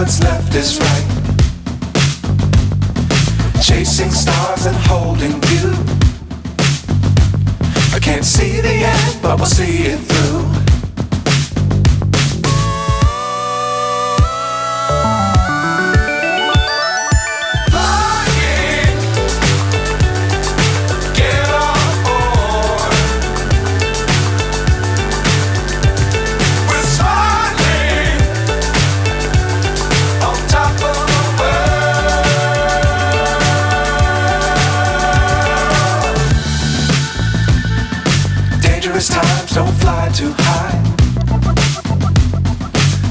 what's left is right. Chasing stars and holding you. I can't see the end, but we'll see it through. Times don't fly too high.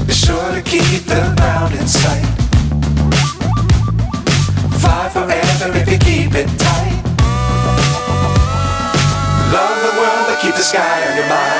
Be sure to keep the ground in sight. Fly forever if you keep it tight. Love the world but keep the sky on your mind.